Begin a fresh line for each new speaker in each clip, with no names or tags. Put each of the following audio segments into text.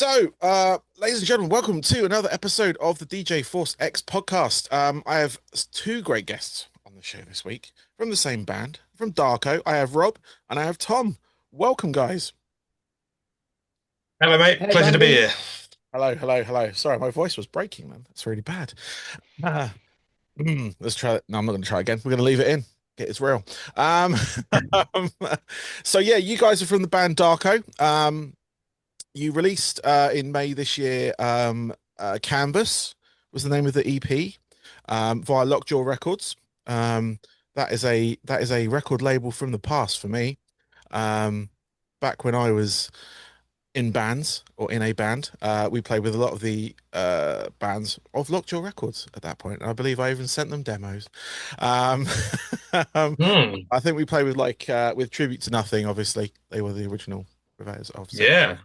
Ladies and gentlemen, welcome to another episode of the DJ Force X podcast. I have two great guests on the show this week from the same band, from Darko. I have Rob and I have Tom. Welcome, guys.
Hello, mate.
Hey,
Pleasure to be
Bandy.
here.
Hello, hello, hello. Sorry, my voice was breaking, man. That's really bad. Ah, let's try it. No, I'm not going to try again. We're going to leave it in. It's real. Um, um, so yeah, you guys are from the band Darko. You released in May this year. Canvas was the name of the EP via LockJaw Records. Um, that is a record label from the past for me. Um, Back when I was in bands or in a band, we played with a lot of the bands of LockJaw Records at that point. And I believe I even sent them demos. Um, um,
Hmm.
I think we played with with Tribute to Nothing. Obviously, they were the original purveyors of said.
Yeah.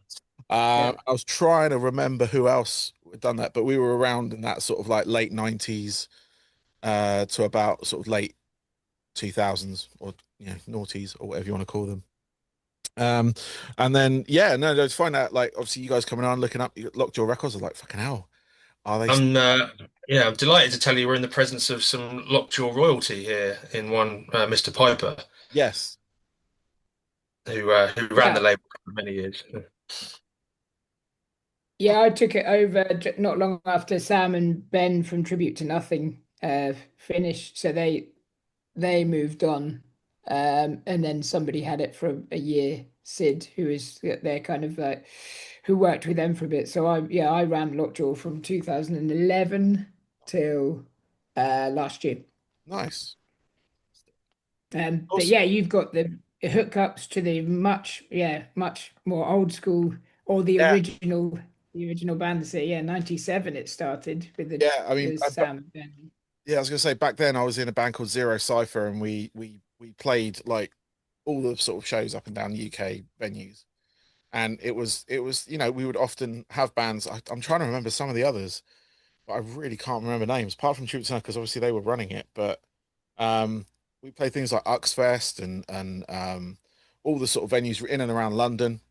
Yeah.
I was trying to remember who else had done that, but we were around in that sort of like late 90s to about sort of late 2000s or noughties or whatever you want to call them. Um, and then yeah, no, to find out like obviously you guys coming on looking up, you got Lockjaw Records. I was like, fucking hell, are they?
I'm I'm delighted to tell you we're in the presence of some Lockjaw royalty here in one Mr. Piper,
Yes,
who ran the
Yeah.
label for many years.
Yeah, I took it over not long after Sam and Ben from Tribute to Nothing finished. So they moved on. And then somebody had it for a year, Sid, who is their kind of like who worked with them for a bit. So I ran Lockjaw from 2011 till last year.
nice.
But
Also,
yeah, you've got the hookups to the much more old school or
yeah,
the original band. So yeah, 97 it started with
yeah. I mean,
the Sam and Ben.
yeah, I was gonna say back then I was in a band called Zero Cipher, and we played like all the sort of shows up and down the UK venues. And it was we would often have bands. I'm trying to remember some of the others, but I really can't remember names apart from Troops because obviously they were running it. But um, we played things like Uxfest and all the sort of venues in and around London,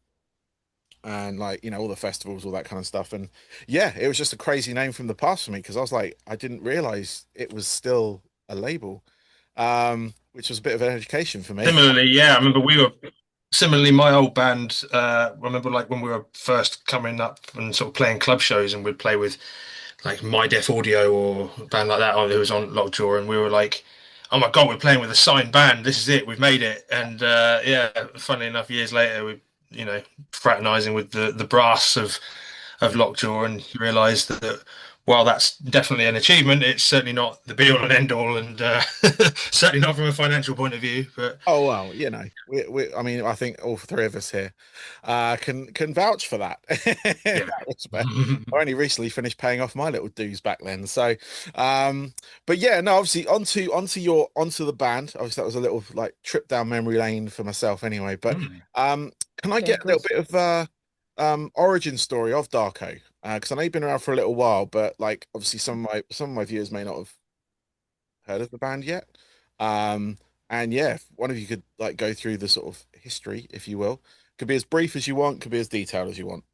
and like all the festivals, all that kind of stuff. And yeah, it was just a crazy name from the past for me because I was like, I didn't realize it was still a label, which was a bit of an education for me.
Similarly, yeah, I remember we were similarly my old band. I remember like when we were first coming up and sort of playing club shows, and we'd play with like My Def Audio or a band like that who was on Lockjaw, and we were like, "Oh my God, we're playing with a signed band! This is it, we've made it!" And yeah, funnily enough, years later, we fraternizing with the brass of Lockjaw, and you realise that while that's definitely an achievement, it's certainly not the be all and end all, and certainly not from a financial point of view. But
Oh well, I mean, I think all three of us here can vouch for that in
yeah,
that respect. I only recently finished paying off my little dues back then. So, but yeah, no, obviously onto the band. Obviously, that was a little like trip down memory lane for myself anyway. But can I
Yeah,
get
of
a little
course.
bit of origin story of Darko? Because I know you've been around for a little while, but like obviously some of my viewers may not have heard of the band yet. Um, and yeah, if one of you could like go through the sort of history, if you will. Could be as brief as you want, could be as detailed as you want.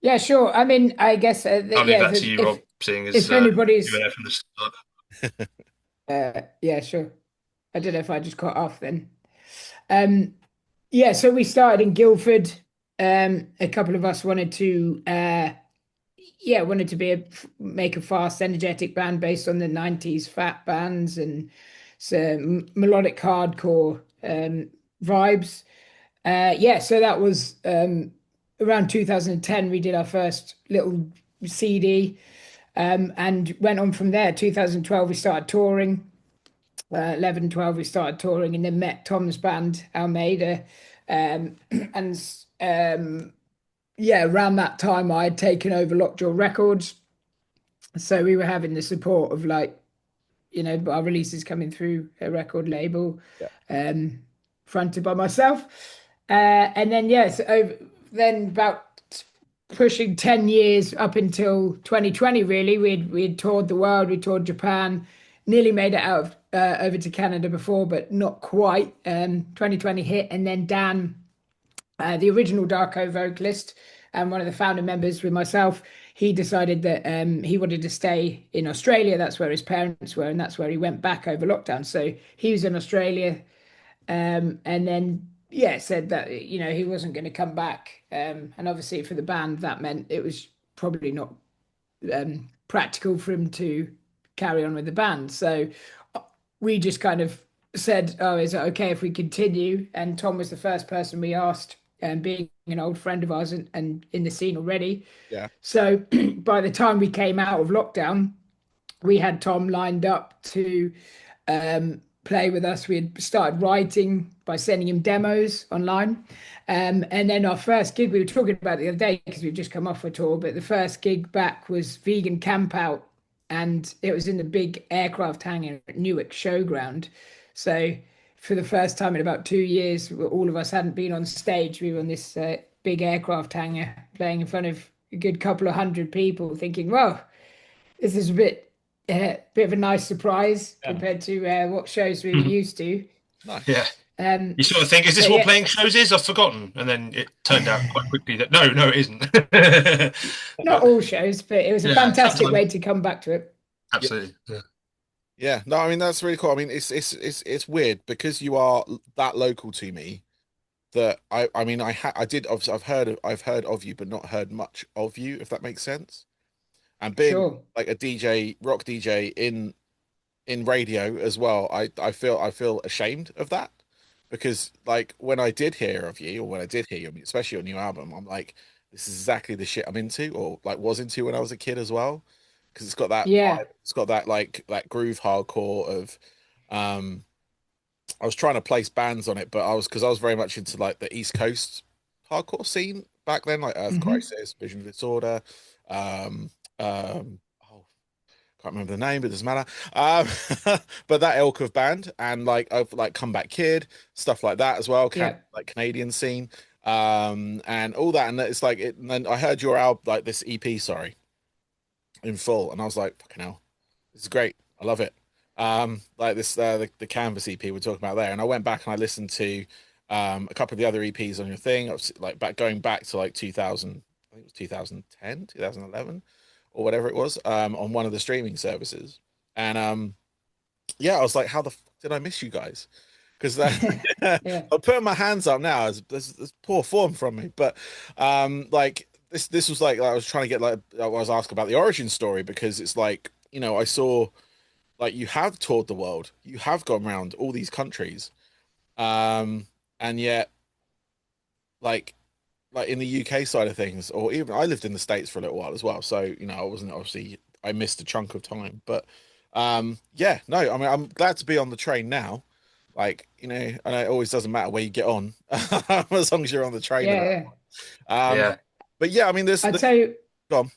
Yeah, sure. I mean, I guess
I'll leave
yeah,
that to you, Rob, seeing as
if
you were
anybody's
there from the start.
yeah, sure. I don't know if I just cut off then. Um, yeah, so we started in Guildford. A couple of us wanted to wanted to make a fast, energetic band based on the 90s fat bands and some melodic hardcore vibes. Yeah, so that was around 2010 we did our first little CD, and went on from there. 2012 we started touring. 11, 12 we started touring and then met Tom's band Almeida, and yeah, around that time I had taken over Lockjaw Records, so we were having the support of like our releases coming through a record label,
Yeah.
um fronted by myself, and then yes, over then about pushing 10 years up until 2020 really. We'd toured the world, we toured Japan, nearly made it out of over to Canada before but not quite. 2020 hit, and then Dan, the original Darko vocalist, and one of the founder members with myself, he decided that he wanted to stay in Australia. That's where his parents were, and that's where he went back over lockdown. So he was in Australia, and then yeah, said that he wasn't going to come back. And obviously for the band, that meant it was probably not practical for him to carry on with the band. So we just kind of said, "Oh, is it okay if we continue?" And Tom was the first person we asked, and being an old friend of ours and in the scene already.
Yeah.
So by the time we came out of lockdown, we had Tom lined up to play with us. We had started writing by sending him demos online. And then our first gig, we were talking about the other day because we've just come off a tour, but the first gig back was Vegan Camp Out, and it was in the big aircraft hangar at Newark Showground. So for the first time in about 2 years, all of us hadn't been on stage. We were on this big aircraft hangar playing in front of a good couple of hundred people, thinking, well, this is a bit of a nice surprise
Yeah.
compared to what shows we were used to.
Nice.
Yeah.
Um,
You sort of think, is this
so
what
yeah,
playing shows is? I've forgotten. And then it turned out quite quickly that no, it isn't.
not all shows, but it was a
Yeah,
fantastic
sometimes.
way to come back to it.
Yeah.
Absolutely. Yeah.
Yeah. No, I mean that's really cool. I mean it's weird because you are that local to me that I mean I did obviously I've heard of you but not heard much of you, if that makes sense. And being
Sure.
like a DJ, rock DJ in radio as well, I feel ashamed of that because like when I did hear of you or when I did hear you, especially your new album, I'm like, this is exactly the shit I'm into or like was into when I was a kid as well. Because it's got that
Yeah.
vibe, it's got that like that groove hardcore of um I was trying to place bands on it, but I was very much into like the East Coast hardcore scene back then, like Earth
Hmm.
Crisis, Vision Disorder, oh, can't remember the name, but it doesn't matter. But that ilk of band and like Comeback Kid, stuff like that as well,
Yeah.
like Canadian scene, and all that. And it's like it. And then I heard your album, like this EP, sorry, in full, and I was like, fucking hell, this is great. I love it. Like this, the Canvas EP we're talking about there, and I went back and I listened to a couple of the other EPs on your thing. I was like going back to like 2000, I think it was 2010, 2011 or whatever it was, on one of the streaming services. And yeah, I was like, how the fuck did I miss you guys? Because
Yeah.
I'm putting my hands up now as poor form from me, but like this was like I was trying to get like I was asked about the origin story because it's like I saw like you have toured the world, you have gone around all these countries, and yet like in the UK side of things, or even I lived in the States for a little while as well. So, I wasn't obviously I missed a chunk of time. But yeah, no, I mean I'm glad to be on the train now. Like, I know it always doesn't matter where you get on, as long as you're on the train
Yeah.
and
Yeah.
that.
Yeah.
But yeah, I mean
I tell you,
go on.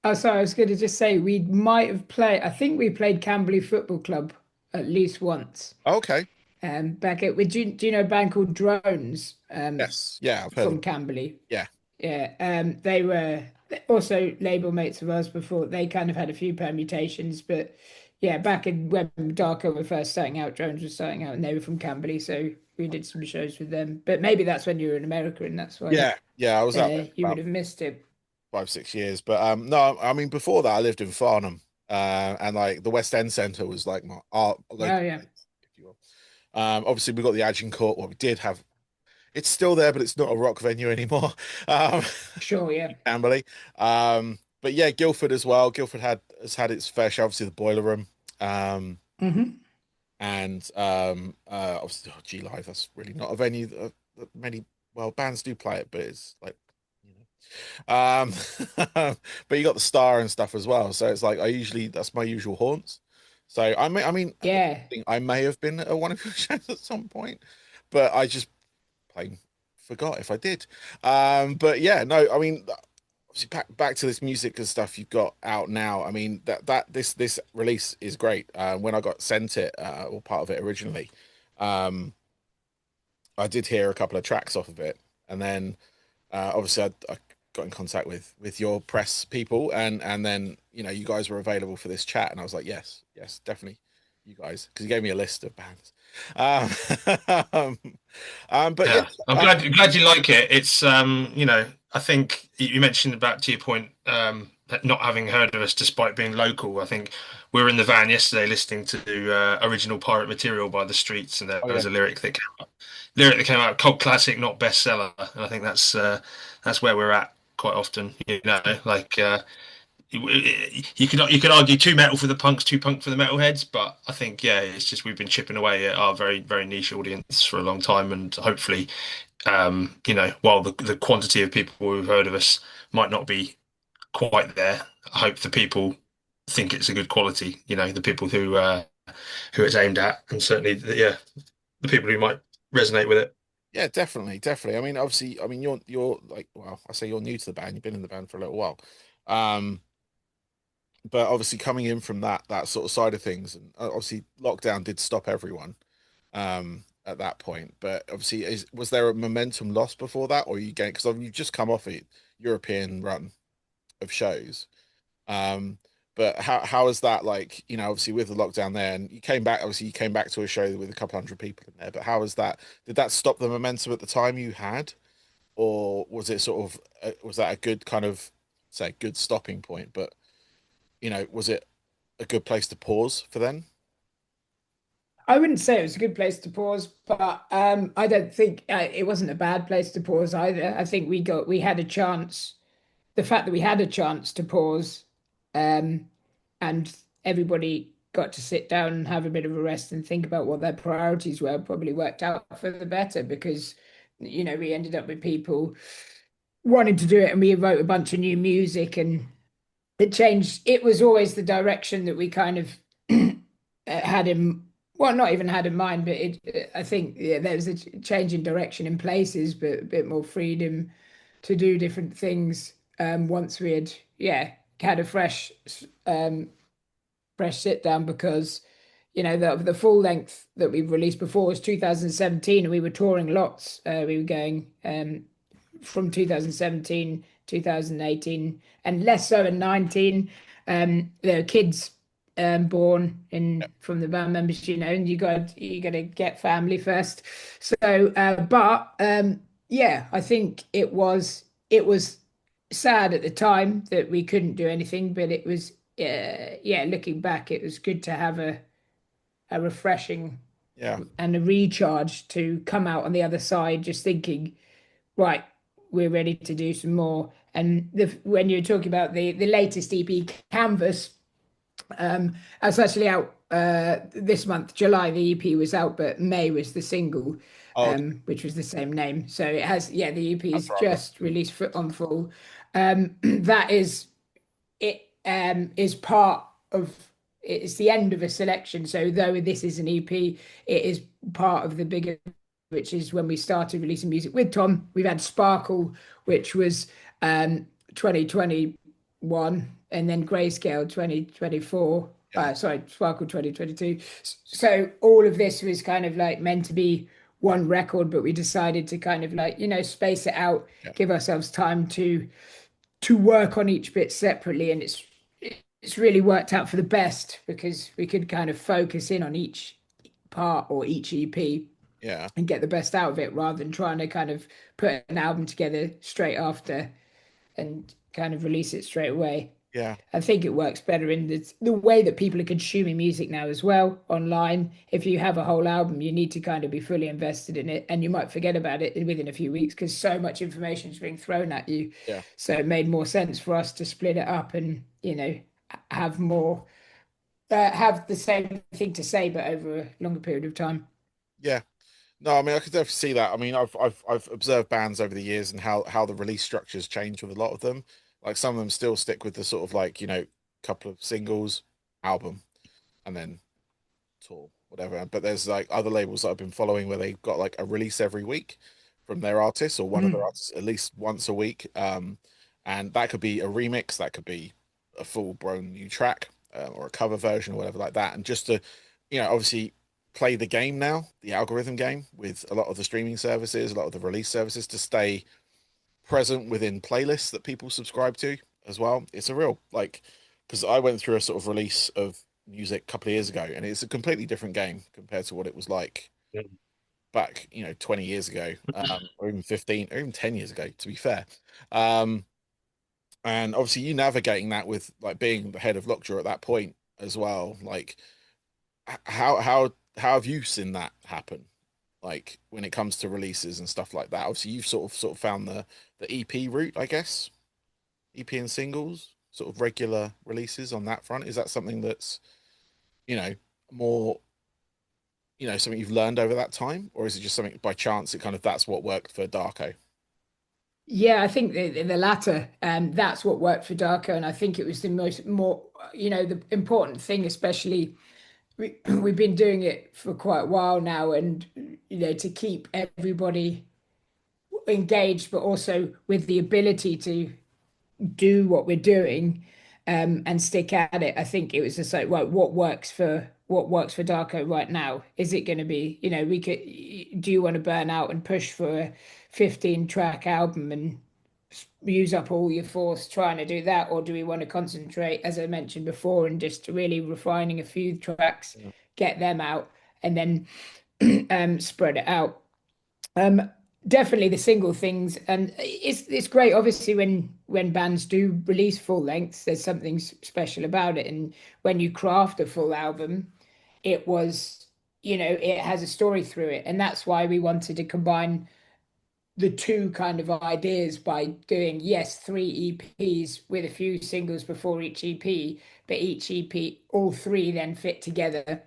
oh, sorry, I was going to just say we might have played, I think we played Camberley Football Club at least once.
Okay.
Back at, do you know a band called Drones?
Yes. Yeah, I've heard of
From
it.
Camberley.
Yeah.
Yeah, they were also label mates of ours before. They kind of had a few permutations, but yeah, back in when Darko were first starting out, Drones was starting out, and they were from Camberley, so we did some shows with them. But maybe that's when you were in America, and that's why
Yeah. Yeah, I was out there
you would
about
have missed it.
5, 6 years. But no, I mean before that I lived in Farnham. And like the West End Centre was like my art
Oh
local
yeah,
place, if you will. Obviously we got the Agincourt, well, we did have it's still there, but it's not a rock venue anymore. Um,
sure, yeah.
Camberley. But yeah, Guildford as well. Guildford has had its fair share, obviously the Boiler Room. Um,
Hmm.
and obviously G Live, that's really not a venue that many bands do play it, but it's like you but you got the Star and stuff as well. So it's like that's my usual haunts. So I mean I
Yeah,
think I may have been at one of your shows at some point, but I just plain forgot if I did. But yeah, no, I mean, obviously back to this music and stuff you've got out now. I mean this release is great. When I got sent it, or part of it originally, um, I did hear a couple of tracks off of it, and then obviously I got in contact with your press people, and then you guys were available for this chat, and I was like, yes, definitely, you guys, because you gave me a list of bands. Um, but yeah,
Yeah, I'm glad you like it. It's I think you mentioned about, to your point, not having heard of us despite being local. I think we were in the van yesterday listening to original Pirate Material by The Streets, and there
Oh
was
yeah,
a lyric that came out, cult classic, not bestseller, and I think that's where we're at quite often. Like you could argue too metal for the punks, too punk for the metalheads, but I think yeah, it's just we've been chipping away at our very very niche audience for a long time, and hopefully while the quantity of people who've heard of us might not be quite there, I hope the people think it's a good quality. The people who it's aimed at, and certainly, yeah, the people who might resonate with it.
yeah, definitely, definitely. I mean, obviously, I mean, you're like, well, I say you're new to the band. You've been in the band for a little while, um, but obviously coming in from that sort of side of things, and obviously lockdown did stop everyone at that point. But obviously, was there a momentum loss before that, or you gained because you've just come off a European run of shows. Um, but how is that like, obviously with the lockdown there and you came back, obviously you came back to a show with a couple hundred people in there, but how was that? Did that stop the momentum at the time you had? Or was it sort of, was that a good kind of, say, good stopping point? But, was it a good place to pause for then?
I wouldn't say it was a good place to pause, but I don't think it wasn't a bad place to pause either. I think we had a chance. The fact that we had a chance to pause, um, and everybody got to sit down and have a bit of a rest and think about what their priorities were, probably worked out for the better because, we ended up with people wanting to do it, and we wrote a bunch of new music, and it changed. It was always the direction that we kind of had in, well, not even had in mind, but I think yeah, there was a change in direction in places, but a bit more freedom to do different things. Once we had, yeah, had a fresh sit down because, the full length that we released before was 2017, and we were touring lots. We were going from 2017, 2018, and less so in 19. There are kids born in from the band members, and you got to get family first. So, but yeah, I think it was sad at the time that we couldn't do anything, but it was yeah, looking back, it was good to have a refreshing
Yeah.
and a recharge to come out on the other side, just thinking, right, we're ready to do some more. And when you're talking about the latest EP, Canvas, that's actually out this month, July. The EP was out, but May was the single,
Oh,
which was the same name. So it has, yeah, the EP
that's
is
right.
just released on full. That is it. Is part of it's the end of a selection. So though this is an EP, it is part of the bigger, which is when we started releasing music with Tom. We've had Sparkle, which was 2021, and then Grayscale 2024.
Yeah.
Sorry, Sparkle 2022. So all of this was kind of like meant to be one record, but we decided to kind of like, space it out,
Yeah.
give ourselves time to work on each bit separately, and it's really worked out for the best because we could kind of focus in on each part or each EP
Yeah.
and get the best out of it rather than trying to kind of put an album together straight after and kind of release it straight away.
Yeah.
I think it works better in the way that people are consuming music now as well online. If you have a whole album, you need to kind of be fully invested in it, and you might forget about it within a few weeks because so much information is being thrown at you.
Yeah.
So it made more sense for us to split it up and, have more, have the same thing to say, but over a longer period of time.
Yeah. No, I mean, I could definitely see that. I mean, I've observed bands over the years and how the release structures change with a lot of them. Like some of them still stick with the sort of like, couple of singles, album, and then tour, whatever. But there's like other labels that I've been following where they've got like a release every week from their artists or one of their
Mm.
artists at least once a week. And that could be a remix, that could be a full-blown new track, or a cover version or whatever like that. And just to, obviously play the game now, the algorithm game with a lot of the streaming services, a lot of the release services to stay present within playlists that people subscribe to as well. It's a real like because I went through a sort of release of music a couple of years ago, and it's a completely different game compared to what it was like back, 20 years ago, or even 15, or even 10 years ago, to be fair. Um, and obviously you navigating that with like being the head of LockJaw at that point as well. Like, how have you seen that happen? Like when it comes to releases and stuff like that. Obviously, you've sort of found the EP route, I guess. EP and singles, sort of regular releases on that front. Is that something that's, you know, more, something you've learned over that time, or is it just something by chance it kind of that's what worked for Darko?
Yeah, I think the latter, that's what worked for Darko, and I think it was the most more, the important thing, especially we've been doing it for quite a while now, and to keep everybody engaged, but also with the ability to do what we're doing, and stick at it. I think it was just like, well, what works for Darko right now? Is it going to be, do you want to burn out and push for a 15 track album and use up all your force trying to do that, or do we want to concentrate, as I mentioned before, and just really refining a few tracks,
Yeah.
get them out, and then spread it out. Um, Definitely the single things, and it's great. Obviously, when bands do release full lengths, there's something special about it. And when you craft a full album, it was, it has a story through it, and that's why we wanted to combine the two kind of ideas by doing, yes, three EPs with a few singles before each EP, but each EP, all three then fit together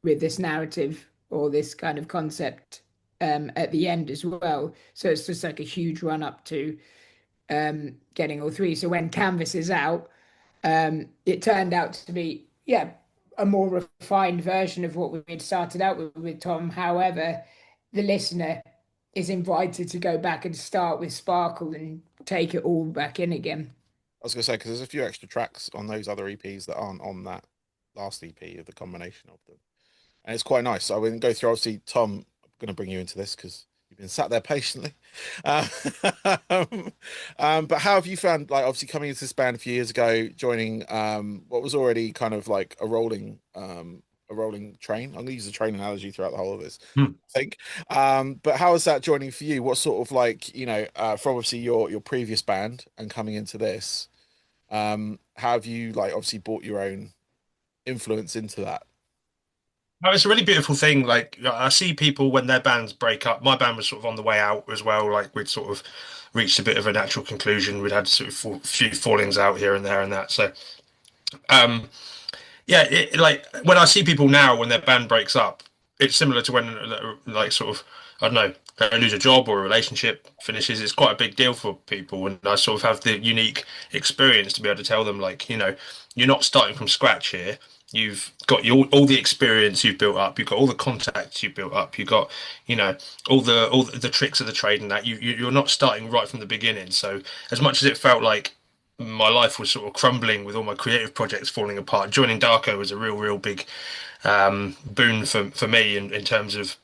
with this narrative or this kind of concept at the end as well. So it's just like a huge run up to getting all three. So when Canvas is out, it turned out to be, yeah, a more refined version of what we had started out with Tom. However, the listener is invited to go back and start with Sparkle and take it all back in again.
I was gonna say because there's a few extra tracks on those other EPs that aren't on that last EP of the combination of them, and it's quite nice. So I wouldn't go through. Obviously, Tom, I'm going to bring you into this because you've been sat there patiently. Uh, but how have you found, like, obviously coming into this band a few years ago, joining what was already kind of like a rolling train? I'm going to use the train analogy throughout the whole of this,
Hmm.
I think. But how is that joining for you? What sort of like, from obviously your previous band and coming into this, how have you like obviously brought your own influence into that?
No, it's a really beautiful thing. Like I see people when their bands break up. My band was sort of on the way out as well. Like we'd sort of reached a bit of a natural conclusion. We'd had sort of a few fallings out here and there and that. So um, yeah, like when I see people now when their band breaks up, it's similar to when like sort of I don't know they lose a job or a relationship finishes. It's quite a big deal for people, and I sort of have the unique experience to be able to tell them like you're not starting from scratch here. You've got all the experience you've built up. You've got all the contacts you've built up. You've got you know all the tricks of the trade and that you're not starting right from the beginning. So as much as it felt like my life was sort of crumbling with all my creative projects falling apart. Joining Darko was a real big boon for me in terms of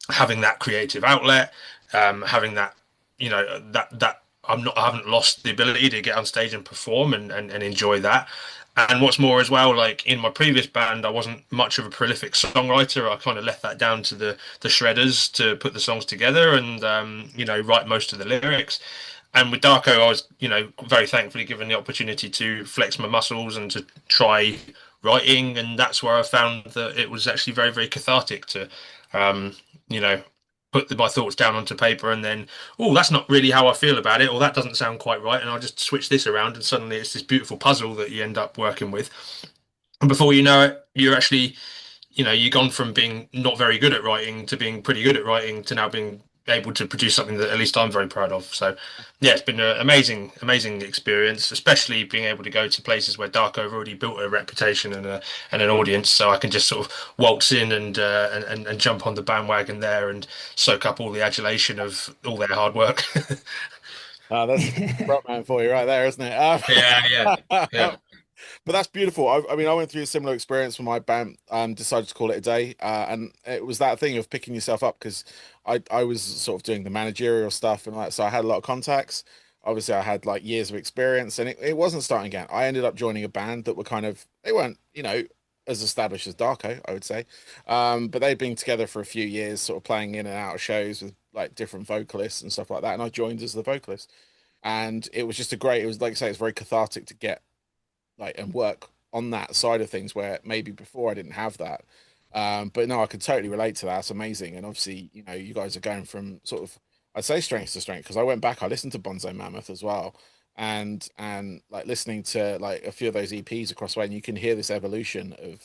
having that creative outlet, having that, that I haven't lost the ability to get on stage and perform and enjoy that. And what's more as well, like in my previous band, I wasn't much of a prolific songwriter. I kind of left that down to the shredders to put the songs together and write most of the lyrics. And with Darko, I was, very thankfully given the opportunity to flex my muscles and to try writing, and that's where I found that it was actually very cathartic to, um, you know, put my thoughts down onto paper and then, oh, that's not really how I feel about it, or that doesn't sound quite right, and I'll just switch this around, and suddenly it's this beautiful puzzle that you end up working with. And before you know it, you're actually you've gone from being not very good at writing to being pretty good at writing to now being able to produce something that at least I'm very proud of. So, yeah, it's been an amazing experience, especially being able to go to places where Darko have already built a reputation and an audience. So I can just sort of waltz in and jump on the bandwagon there and soak up all the adulation of all their hard work.
That's front man for you right there, isn't it?
Yeah, yeah, yeah.
But that's beautiful. I mean, I went through a similar experience when my band decided to call it a day, and it was that thing of picking yourself up because I was sort of doing the managerial stuff and like so I had a lot of contacts. Obviously, I had like years of experience, and it wasn't starting again. I ended up joining a band that were kind of they weren't as established as Darko, I would say. But they'd been together for a few years, sort of playing in and out of shows with like different vocalists and stuff like that. And I joined as the vocalist, and it was just a great. It was like I say, it's very cathartic to get like and work on that side of things where maybe before I didn't have that. But no, I can totally relate to that. It's amazing, and obviously, you know, you guys are going from sort of I'd say strength to strength because I went back, I listened to Bonzo Mammoth as well, and like listening to like a few of those EPs across the way, and you can hear this evolution of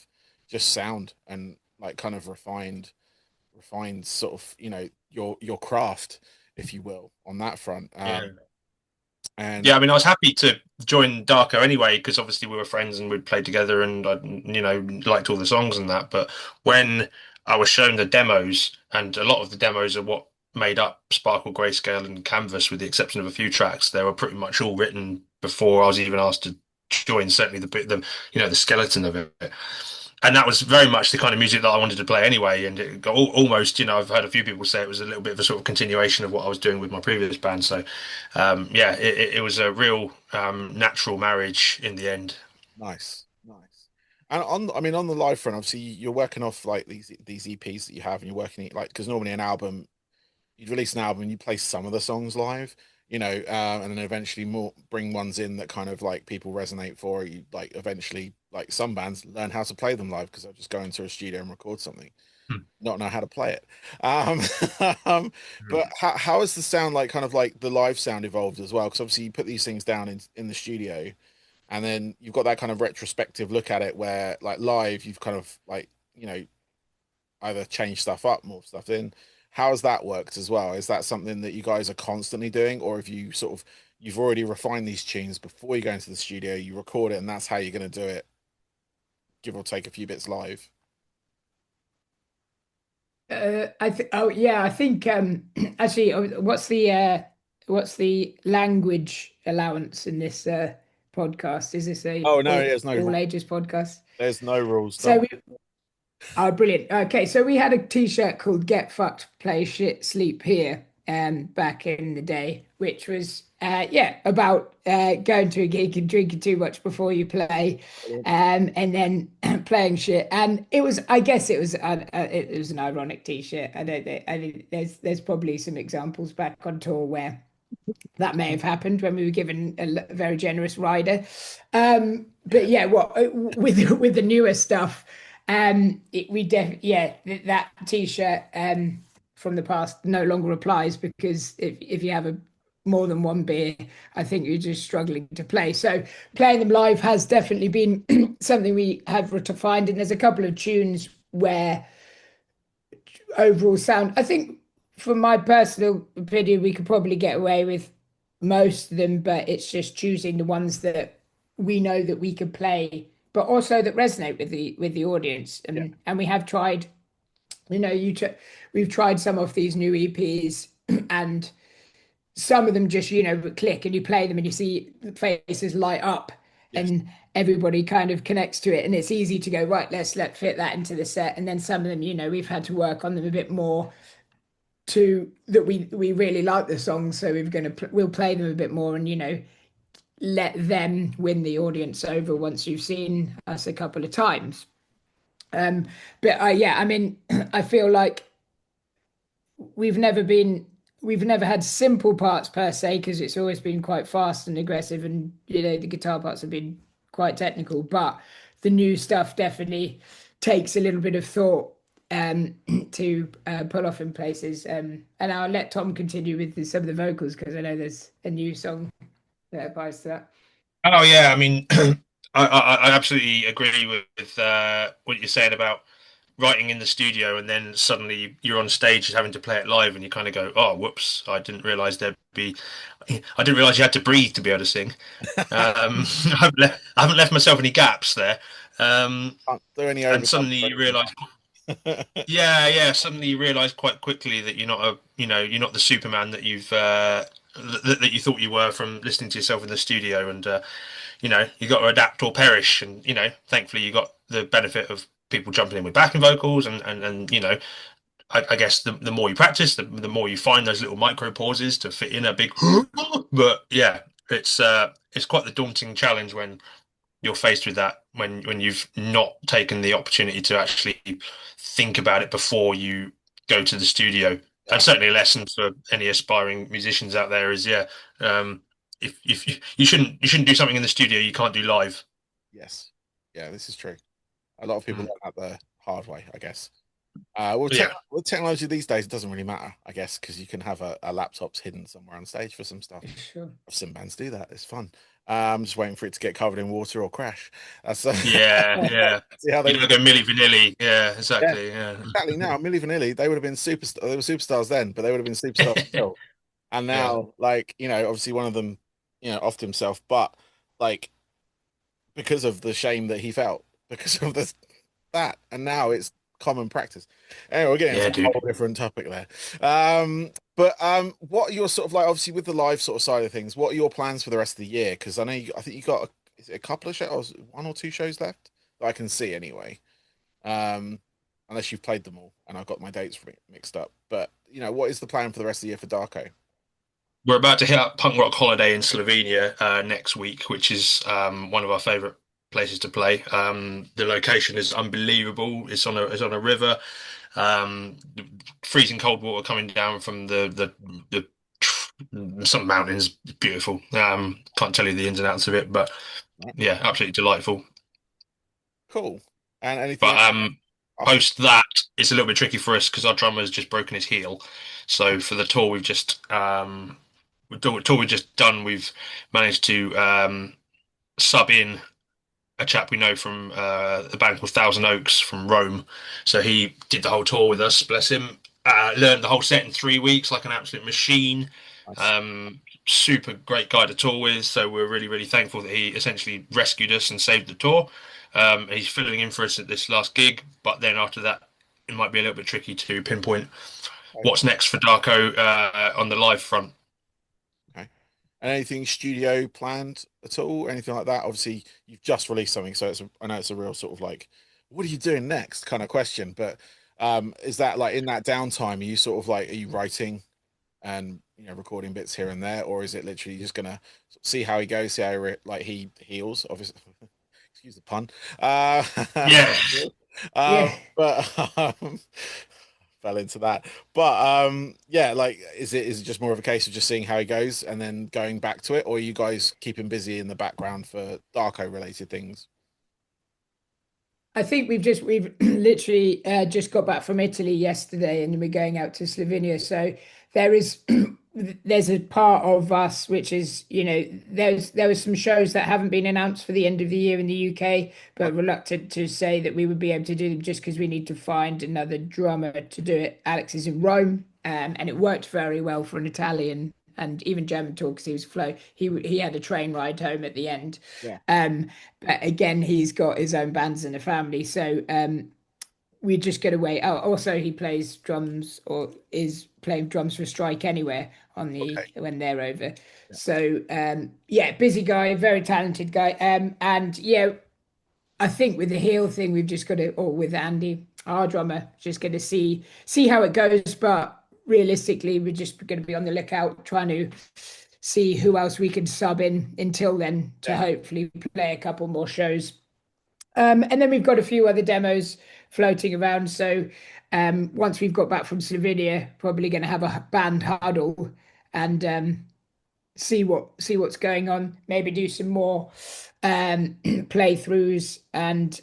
just sound and like kind of refined sort of your craft, if you will, on that front.
Yeah.
And
Yeah, I mean, I was happy to join Darko anyway because obviously we were friends and we'd played together and I, liked all the songs and that. But when I was shown the demos, and a lot of the demos are what made up Sparkle, Grayscale, and Canvas, with the exception of a few tracks, they were pretty much all written before I was even asked to join. Certainly the skeleton of it. And that was very much the kind of music that I wanted to play anyway. And it got almost, I've heard a few people say it was a little bit of a sort of continuation of what I was doing with my previous band. So, yeah, it was a real natural marriage in the end.
nice, nice. And I mean, on the live front, obviously you're working off like these EPs that you have, and you're working it like because normally an album, you'd release an album and you play some of the songs live, and then eventually more bring ones in that kind of like people resonate for. You like eventually like some bands learn how to play them live because they'll just go into a studio and record something,
Hmm.
not know how to play it. Um, but
Hmm.
how has the sound like kind of like the live sound evolved as well? Because obviously you put these things down in the studio, and then you've got that kind of retrospective look at it where like live you've kind of like either change stuff up, more stuff in. How has that worked as well? Is that something that you guys are constantly doing, or have you sort of you've already refined these tunes before you go into the studio, you record it, and that's how you're going to do it, give or take a few bits live?
I think. Oh yeah, I think. Actually, what's the language allowance in this podcast? Is this a
Oh no, there's no
all
rules.
ages podcast?
There's no rules.
So
Don't.
we, oh, brilliant. Okay, so we had a t-shirt called "Get Fucked, Play Shit, Sleep Here," back in the day, which was yeah about going to a gig and drinking too much before you play,
Brilliant.
and then playing shit. And it was, I guess, it was an ironic t-shirt. I don't think, I mean, there's probably some examples back on tour where that may have happened when we were given a very generous rider. But yeah, what with the newer stuff, yeah, that t-shirt from the past no longer applies because if you have a more than one beer, I think you're just struggling to play. So playing them live has definitely been something we have refined, and there's a couple of tunes where overall sound, I think from my personal opinion, we could probably get away with most of them, but it's just choosing the ones that we know that we could play, but also that resonate with the audience.
Yeah.
And we have tried, we've tried some of these new EPs, and some of them just click, and you play them and you see the faces light up,
Yes.
and everybody kind of connects to it, and it's easy to go, right, let fit that into the set. And then some of them, we've had to work on them a bit more to that we really like the songs, so we'll play them a bit more, and let them win the audience over once you've seen us a couple of times. um but yeah, I mean, I feel like we've never been we've never had simple parts per se, because it's always been quite fast and aggressive, and the guitar parts have been quite technical, but the new stuff definitely takes a little bit of thought to pull off in places. And I'll let Tom continue with some of the vocals because I know there's a new song that applies to that.
Oh yeah, I mean, I absolutely agree with what you're saying about writing in the studio and then suddenly you're on stage having to play it live and you kind of go, oh, whoops, I didn't realize you had to breathe to be able to sing. I haven't left myself any gaps there.
Can't do any
And
overdubs
suddenly
or
you
anything.
realize, yeah, yeah, suddenly you realize quite quickly that you're not the Superman that that you thought you were from listening to yourself in the studio. And you got to adapt or perish. And thankfully you got the benefit of people jumping in with backing vocals, and I guess the more you practice, the more you find those little micro pauses to fit in a big. But yeah, it's quite the daunting challenge when you're faced with that when you've not taken the opportunity to actually think about it before you go to the studio. And
Yeah.
certainly a lesson for any aspiring musicians out there is, yeah, um, if you shouldn't do something in the studio you can't do live.
Yes. Yeah, this is true. A lot of people
Mm.
learn that the hard way, I guess.
Yeah,
With technology these days, it doesn't really matter, I guess, because you can have a laptop's hidden somewhere on stage for some stuff.
Sure.
I've seen bands do that. It's fun. Just waiting for it to get covered in water or crash. That's
yeah, yeah.
see how
You
they.
don't go Milli Vanilli. Yeah,
Yeah,
exactly. Yeah.
exactly. Now, Milli Vanilli, they would have been superstar. They were superstars then, but they would have been superstars still. And
Yeah.
now, like, obviously one of them, offed himself, but like because of the shame that he felt because of that, and now it's common practice. Anyway, we're getting
Yeah,
into a whole
dude.
different topic there. But what are your sort of like, obviously with the live sort of side of things, what are your plans for the rest of the year? Because I think you got is it a couple of shows, one or two shows left that I can see anyway. Um, unless you've played them all, and I've got my dates mixed up. But what is the plan for the rest of the year for Darko?
We're about to hit up Punk Rock Holiday in Slovenia next week, which is one of our favorite places to play. The location is unbelievable. It's on a river. The freezing cold water coming down from some mountains. Beautiful. Can't tell you the ins and outs of it, but
Right.
yeah, absolutely delightful.
Cool. And anything
But
else after?
post that, it's a little bit tricky for us because our drummer's just broken his heel. So for the tour we've just done, we've managed to sub in a chap we know from a band called Thousand Oaks from Rome. So he did the whole tour with us, bless him. Learned the whole set in 3 weeks like an absolute machine.
Nice.
Super great guy to tour with. So we're really, really thankful that he essentially rescued us and saved the tour. He's filling in for us at this last gig, but then after that, it might be a little bit tricky to pinpoint
Okay.
what's next for Darko on the live front.
Okay. And anything studio planned at all? Anything like that? Obviously, you've just released something, so I know it's a real sort of like, what are you doing next kind of question. But is that like in that downtime, are you sort of like, are you writing and recording bits here and there, or is it literally just gonna see how he goes, see how like he heals? Obviously, excuse the pun.
Yeah.
Yeah.
But fell into that. But yeah, like is it just more of a case of just seeing how he goes and then going back to it, or are you guys keeping busy in the background for Darko related things?
I think we've literally just got back from Italy yesterday, and we're going out to Slovenia. So there is there's a part of us which is, there was some shows that haven't been announced for the end of the year in the UK,
Right.
but reluctant to say that we would be able to do them just because we need to find another drummer to do it. Alex is in Rome, and it worked very well for an Italian and even German tour because he was flow. He had a train ride home at the end.
Yeah.
But again, he's got his own bands and a family, so we just get away. Oh, also he plays drums or is playing drums for Strike Anywhere on the
Okay.
when they're over.
Yeah.
So yeah, busy guy, very talented guy. And yeah, I think with the heel thing, we've just got to, or with Andy, our drummer, just going to see how it goes. But realistically, we're just going to be on the lookout, trying to see who else we can sub in until then to
Yeah.
hopefully play a couple more shows. And then we've got a few other demos floating around. So once we've got back from Slovenia, probably going to have a band huddle and see what's going on. Maybe do some more playthroughs and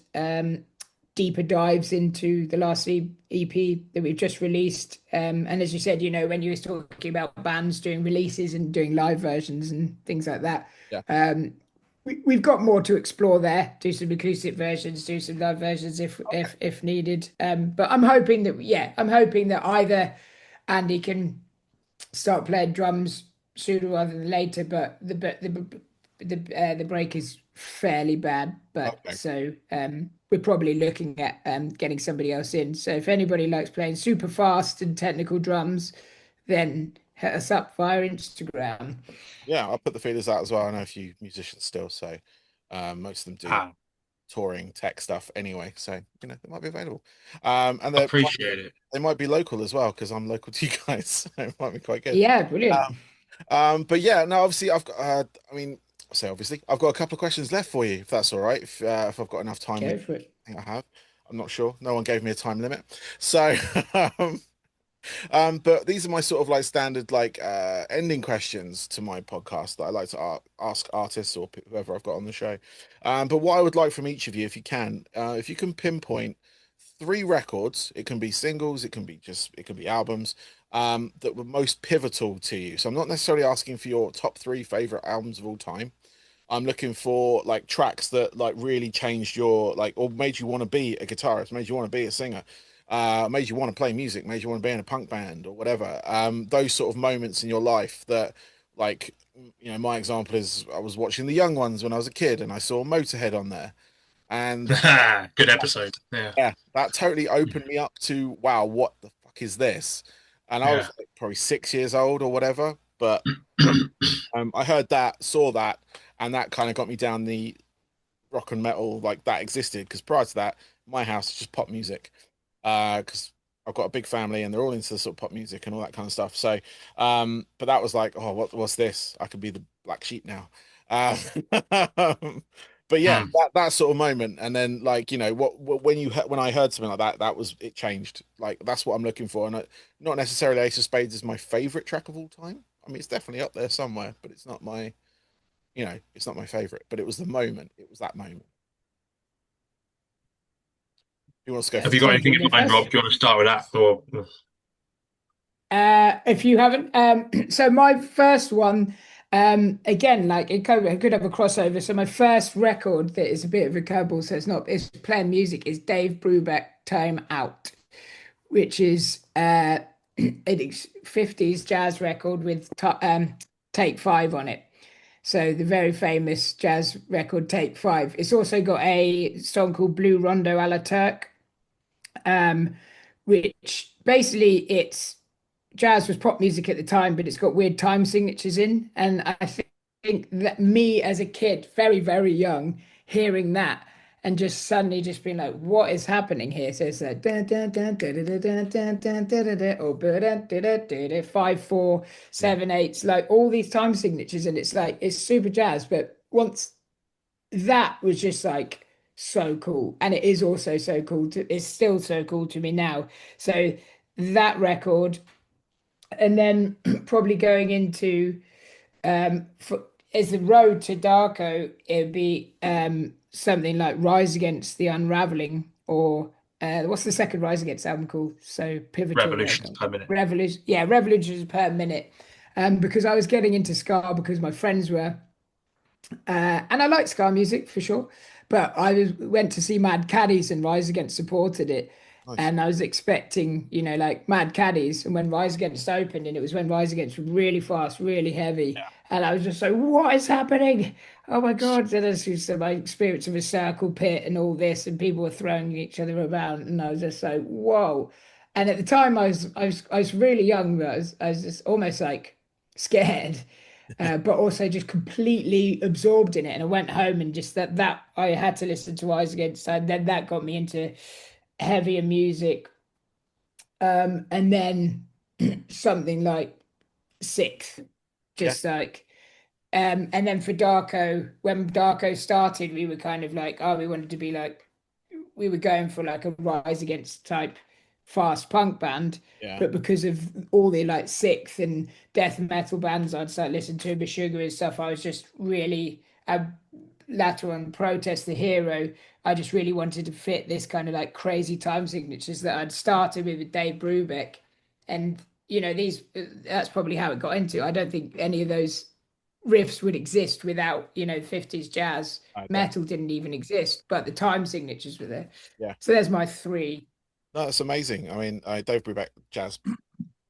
deeper dives into the last EP that we've just released. And as you said, when you were talking about bands doing releases and doing live versions and things like that,
Yeah.
we've got more to explore there. Do some acoustic versions, do some live versions if needed. But I'm hoping that either Andy can start playing drums sooner rather than later, but the break is fairly bad. But
Okay.
so we're probably looking at getting somebody else in. So if anybody likes playing super fast and technical drums, then hit us up via Instagram.
Yeah, I'll put the feelers out as well. I know a few musicians still, so most of them do
Ah,
touring tech stuff anyway, so they might be available. And
appreciate it.
they might be local as well because I'm local to you guys, so it might be quite good.
Yeah, brilliant.
But yeah, no, obviously I've got. I mean, So obviously, I've got a couple of questions left for you, if that's all right. If I've got enough time,
Go for it.
I think I have. I'm not sure. No one gave me a time limit. So, um, but these are my sort of like standard like ending questions to my podcast that I like to ask artists or whoever I've got on the show. But what I would like from each of you, if you can pinpoint three records, it can be singles, it can be albums, that were most pivotal to you. So I'm not necessarily asking for your top three favorite albums of all time. I'm looking for like tracks that like really changed your like or made you want to be a guitarist, made you want to be a singer, made you want to play music, made you want to be in a punk band or whatever. Those sort of moments in your life that like my example is I was watching The Young Ones when I was a kid and I saw Motorhead on there. And
Good episode. Yeah.
yeah, that totally opened me up to wow, what the fuck is this? And I
Yeah.
was like, probably 6 years old or whatever, but I heard that, saw that, and that kind of got me down the rock and metal like that existed. Because prior to that, my house was just pop music. Because I've got a big family and they're all into sort of pop music and all that kind of stuff. So, but that was like, oh, what's this? I could be the black sheep now. Uh, but yeah,
Mm.
that sort of moment, and then like what when when I heard something like that, that was it changed. Like that's what I'm looking for, and not necessarily Ace of Spades is my favorite track of all time. I mean, it's definitely up there somewhere, but it's not my it's not my favorite, but it was the moment. It was that moment. Who wants to go
Yeah,
Have you
first?
got
Tom, do
anything
you
in
want to go
mind, Rob?
first?
Do you want to start with that? Or
If you haven't, so my first one, again, like it could have a crossover. So my first record that is a bit of a curveball, so it's playing music is Dave Brubeck Time Out, which is a 50s jazz record with Take Five on it. So the very famous jazz record Take Five. It's also got a song called Blue Rondo a la Turk, um, which basically it's jazz was pop music at the time, but it's got weird time signatures in. And I think that me as a kid, very, very young, hearing that and just suddenly just being like, what is happening here? So it's like dun, dun, dun, dun, dun, dun, dun, dun, dun, dun, dun, or dun, dun, dun, dun, dun, 5/4,
Yeah,
7/8, like all these time signatures, and it's like it's super jazz. But once that was just like so cool, and it is also so cool to it's still so cool to me now. So that record and then probably going into for as the road to Darko, it'd be something like Rise Against the Unraveling or what's the second Rise Against album called? So pivotal.
revolutions per minute.
Revolution, yeah, Revolutions per minute. Because I was getting into ska because my friends were and I like ska music for sure, but went to see Mad Caddies and Rise Against supported it,
nice.
and I was expecting, like Mad Caddies, and when Rise Against opened, and it was when Rise Against were really fast, really heavy, and I was just like, what is happening? Oh my God! So this is my experience of a circle pit and all this, and people were throwing each other around, and I was just like, whoa! And at the time, I was really young, but I was just almost like scared but also just completely absorbed in it. And I went home and just that I had to listen to Eyes Against, and then that got me into heavier music. And then something like Sixth,
Yeah,
just like and then for Darko, when Darko started, we were kind of like, oh, we wanted to be like we were going for like a Rise Against type fast punk band,
yeah,
but because of all the like sixth and death metal bands I'd start listening to, Meshuggah and stuff, I was just really latter on Protest the Hero. I just really wanted to fit this kind of like crazy time signatures that I'd started with Dave Brubeck, and these that's probably how it got into. I don't think any of those riffs would exist without 50s jazz.
definitely.
Metal didn't even exist, but the time signatures were there.
Yeah,
So there's my three.
no, that's amazing. I mean, Dave Brubeck jazz.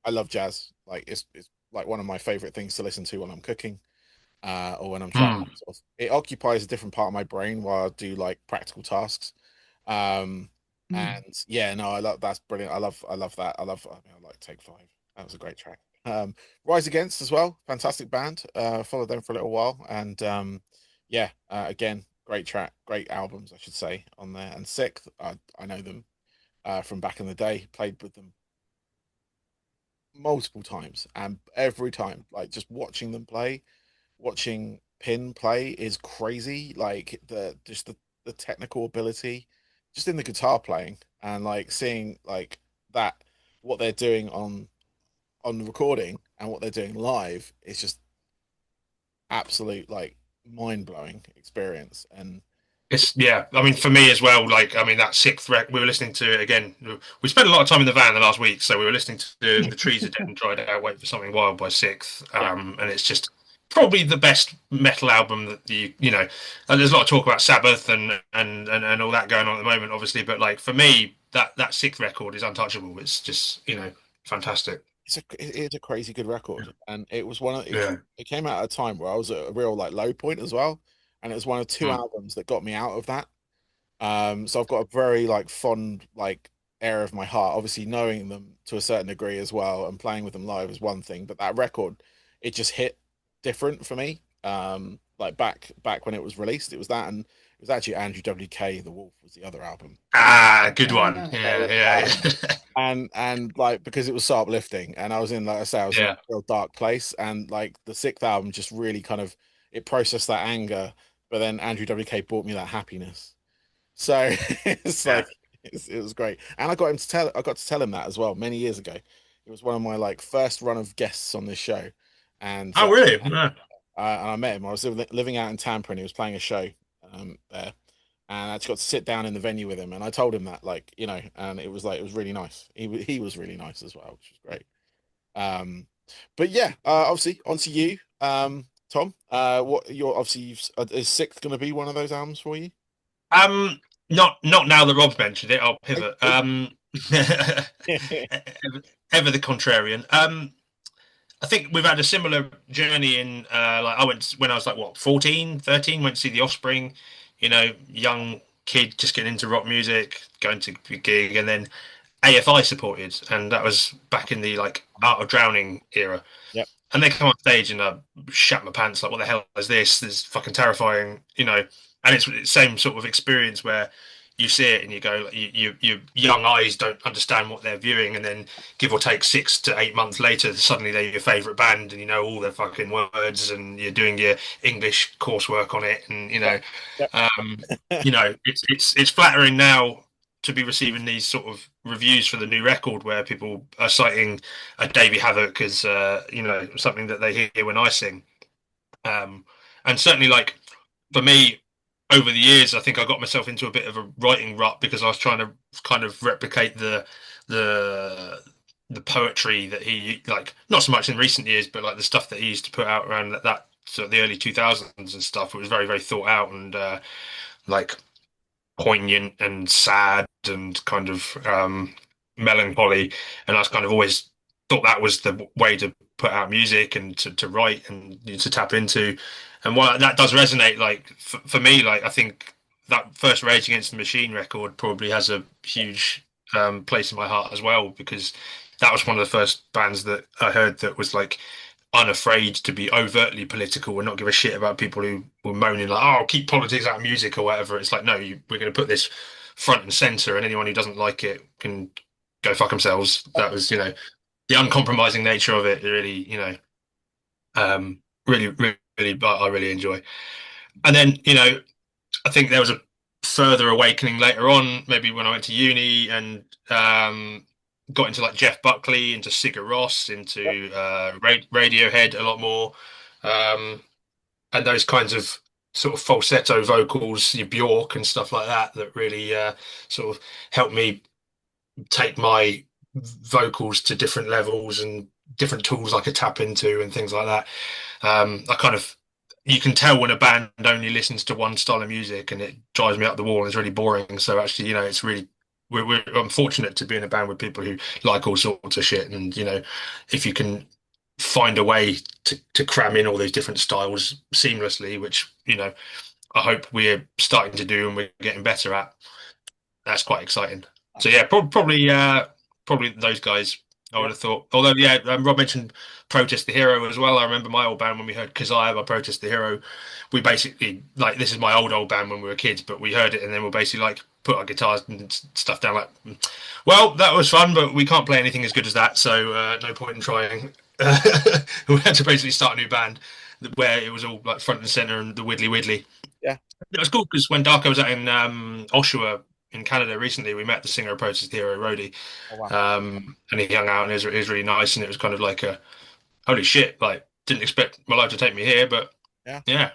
I love jazz. Like it's like one of my favorite things to listen to when I'm cooking, or when I'm trying.
Mm.
It occupies a different part of my brain while I do like practical tasks. Um,
Mm.
and yeah, no, I love that's brilliant. I love that. I mean, I like Take Five. That was a great track. Rise Against as well, fantastic band. Followed them for a little while, and yeah, again, great track, great albums, I should say, on there. And Sixth, I know them from back in the day. Played with them multiple times, and every time, like just watching them play, watching. pin play is crazy. Like the technical ability, just in the guitar playing, and like seeing like that what they're doing on the recording and what they're doing live is just absolute like mind blowing experience. And
It's yeah. I mean, for me as well. Like, I mean, that sixth rec. We were listening to it again. We spent a lot of time in the van the last week, so we were listening to the trees are dead and dried out. Wait for something wild by Sixth.
yeah,
And it's just probably the best metal album that you know. And there's a lot of talk about Sabbath and all that going on at the moment, obviously. But like for me, that sixth record is untouchable. It's just fantastic.
it is a crazy good record, and it was one of
Yeah.
it came out at a time where I was at a real like low point as well, and it was one of two
Mm.
albums that got me out of that. So I've got a very like fond like air of my heart. Obviously, knowing them to a certain degree as well, and playing with them live is one thing, but that record, it just hit different for me. Like back when it was released, it was that, and it was actually Andrew WK, The Wolf was the other album.
Ah, good
Oh
one.
no.
Yeah, yeah, yeah.
And like because it was so uplifting, and I was in like I say, I was in a
Yeah.
real dark place, and like the sixth album just really kind of it processed that anger, but then Andrew WK brought me that happiness. So it's
Yeah.
like it was great, and I got to tell him that as well many years ago. It was one of my like first run of guests on this show, and
Oh,
so
really? Yeah.
and I met him. I was living out in Tampa, and he was playing a show there, and I just got to sit down in the venue with him, and I told him that like and it was like it was really nice. He was really nice as well, which was great. Um, but yeah, obviously onto you, Tom. What you're obviously is sixth going to be one of those albums for you?
Um, not now that Rob's mentioned it. I'll
Okay,
pivot.
cool.
Ever the contrarian. I think we've had a similar journey in like I went when I was like what 14, 13. Went to see the Offspring, young kid just getting into rock music, going to a gig, and then AFI supported, and that was back in the like Art of Drowning era.
Yep.
And they come on stage and I shat my pants like, what the hell is this? This is fucking terrifying. And it's the same sort of experience where you see it and you go, your young eyes don't understand what they're viewing, and then give or take 6 to 8 months later, suddenly they're your favorite band and you know all their fucking words and you're doing your English coursework on it, and
Yep. Yep.
um, it's flattering now to be receiving these sort of reviews for the new record where people are citing a Davey Havoc as something that they hear when I sing. And certainly like for me over the years I think I got myself into a bit of a writing rut because I was trying to kind of replicate the the poetry that he like, not so much in recent years, but like the stuff that he used to put out around that sort of the early 2000s and stuff. It was very very thought out and like poignant and sad and kind of melancholy. And I was kind of always thought that was the way to put out music and to write and to tap into. And while that does resonate, like for me, like I think that first Rage Against the Machine record probably has a huge place in my heart as well, because that was one of the first bands that I heard that was like unafraid to be overtly political and not give a shit about people who were moaning like, "Oh, keep politics out of music" or whatever. It's like, no, we're going to put this front and center, and anyone who doesn't like it can go fuck themselves. That was, the uncompromising nature of it. Really, really, really, I really enjoy. And then, I think there was a further awakening later on, maybe when I went to uni and got into like Jeff Buckley, into Sigur Rós, into Radiohead a lot more, and those kinds of sort of falsetto vocals, your Bjork and stuff like that, that really sort of helped me take my vocals to different levels and different tools I could tap into and things like that. I kind of you can tell when a band only listens to one style of music and it drives me up the wall and it's really boring. So actually, it's really I'm fortunate to be in a band with people who like all sorts of shit, and if you can find a way to cram in all those different styles seamlessly, which I hope we're starting to do and we're getting better at. That's quite exciting. So yeah, probably those guys. I would
Yeah.
have thought. Although yeah, Rob mentioned Protest the Hero as well. I remember my old band when we heard Kazaya by Protest the Hero. We basically like, this is my old band when we were kids, but we heard it and then we'll basically like put our guitars and stuff down like, well, that was fun, but we can't play anything as good as that, so no point in trying. We had to basically start a new band. where it was all like front and center and the widdly widdly.
Yeah.
It was cool because when Darko was out in Oshawa in Canada recently, we met the singer of Protest Hero, Rhodey,
Oh wow.
and he hung out and it was really nice. And it was kind of like a holy shit, like didn't expect my life to take me here, but
Yeah.
yeah,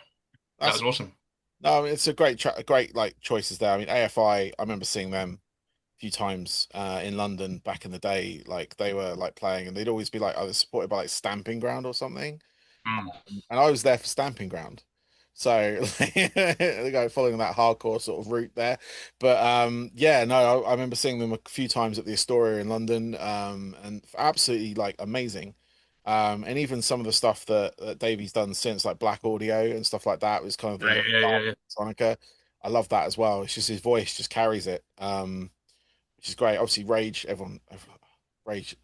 that
That's
was awesome.
no, I mean, it's a great great like choices there. I mean, I remember seeing them a few times in London back in the day. Like they were like playing, and they'd always be like either supported by like Stamping Ground or something.
Mm.
And I was there for Stamping Ground. So the guy following that hardcore sort of route there. But yeah, no, I remember seeing them a few times at the Astoria in London, and absolutely like amazing. And even some of the stuff that Davey's done since, like Black Audio and stuff like that, was kind of the
Yeah, yeah, yeah, yeah.
Sonica. I love that as well. It's just his voice just carries it, which is great. Obviously, everyone Rage.